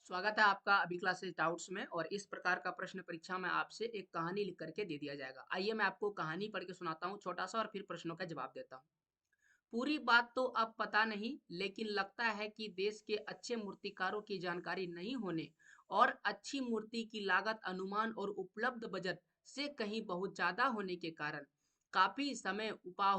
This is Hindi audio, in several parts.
स्वागत है आपका अभी क्लासेस डाउट्स में। और इस प्रकार का प्रश्न परीक्षा में आपसे एक कहानी लिख करके दे दिया जाएगा। आइए मैं आपको कहानी पढ़ के सुनाता हूँ छोटा सा, और फिर प्रश्नों का जवाब देता हूँ। पूरी बात तो अब पता नहीं, लेकिन लगता है कि देश के अच्छे मूर्तिकारों की जानकारी नहीं होने और अच्छी मूर्ति की लागत अनुमान और उपलब्ध बजट से कहीं बहुत ज्यादा होने के कारण काफी समय उपा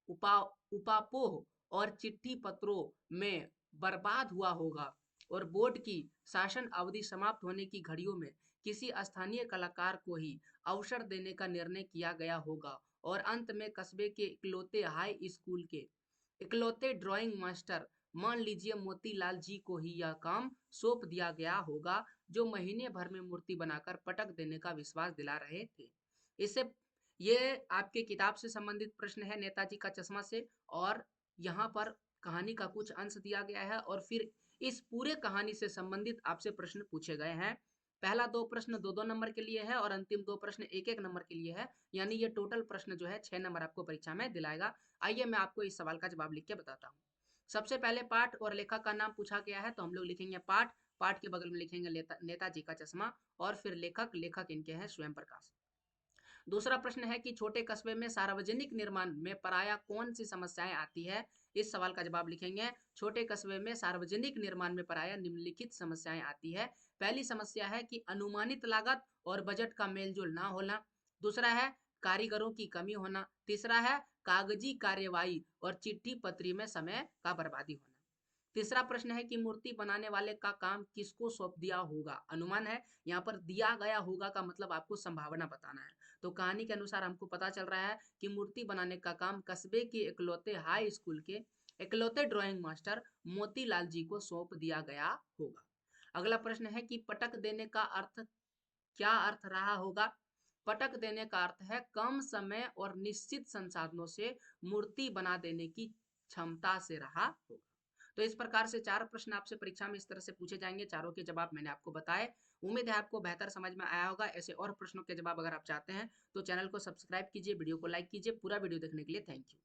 उपापोह और चिट्ठी पत्रों में बर्बाद हुआ होगा। और बोर्ड की शासन अवधि समाप्त होने की घड़ियों में किसी स्थानीय कलाकार को ही अवसर देने का निर्णय किया गया होगा। और अंत में कस्बे के इकलौते हाई स्कूल के इकलौते ड्राइंग मास्टर, मान लीजिए मोतीलाल जी को ही यह काम सौंप दिया गया होगा, जो महीने भर में मूर्ति बनाकर पटक देने का विश्वास दिला रहे थे। इससे ये आपके किताब से संबंधित प्रश्न है, नेताजी का चश्मा से। और यहाँ पर कहानी का कुछ अंश दिया गया है, और फिर इस पूरे कहानी से संबंधित आपसे प्रश्न पूछे गए हैं। पहला दो प्रश्न दो दो नंबर के लिए है, और अंतिम दो प्रश्न एक एक नंबर के लिए है। यानी ये टोटल प्रश्न जो है 6 नंबर आपको परीक्षा में दिलाएगा। आइए मैं आपको इस सवाल का जवाब लिख के बताता हूँ। सबसे पहले पाठ और लेखक का नाम पूछा गया है, तो हम लोग लिखेंगे पाठ। पाठ के बगल में लिखेंगे नेताजी का चश्मा, और फिर लेखक लेखक इनके हैं स्वयं प्रकाश। दूसरा प्रश्न है कि छोटे कस्बे में सार्वजनिक निर्माण में पराया कौन सी समस्याएं आती है। इस सवाल का जवाब लिखेंगे, छोटे कस्बे में सार्वजनिक निर्माण में पराया निम्नलिखित समस्याएं आती है। पहली समस्या है कि अनुमानित लागत और बजट का मेलजोल ना होना। दूसरा है कारीगरों की कमी होना। तीसरा है कागजी कार्यवाही और चिट्ठी पत्री में समय का बर्बादी होना। तीसरा प्रश्न है कि मूर्ति बनाने वाले का काम किसको सौंप दिया होगा। अनुमान है, यहाँ पर दिया गया होगा का मतलब आपको संभावना बताना है। तो कहानी के अनुसार हमको पता चल रहा है कि मूर्ति बनाने का काम कस्बे के इकलौते हाई स्कूल के इकलौते ड्राइंग मास्टर मोतीलाल जी को सौंप दिया गया होगा। अगला प्रश्न है कि पटक देने का अर्थ क्या अर्थ रहा होगा। पटक देने का अर्थ है कम समय और निश्चित संसाधनों से मूर्ति बना देने की क्षमता से रहा होगा। तो इस प्रकार से चार प्रश्न आपसे परीक्षा में इस तरह से पूछे जाएंगे। चारों के जवाब मैंने आपको बताए। उम्मीद है आपको बेहतर समझ में आया होगा। ऐसे और प्रश्नों के जवाब अगर आप चाहते हैं तो चैनल को सब्सक्राइब कीजिए, वीडियो को लाइक कीजिए। पूरा वीडियो देखने के लिए थैंक यू।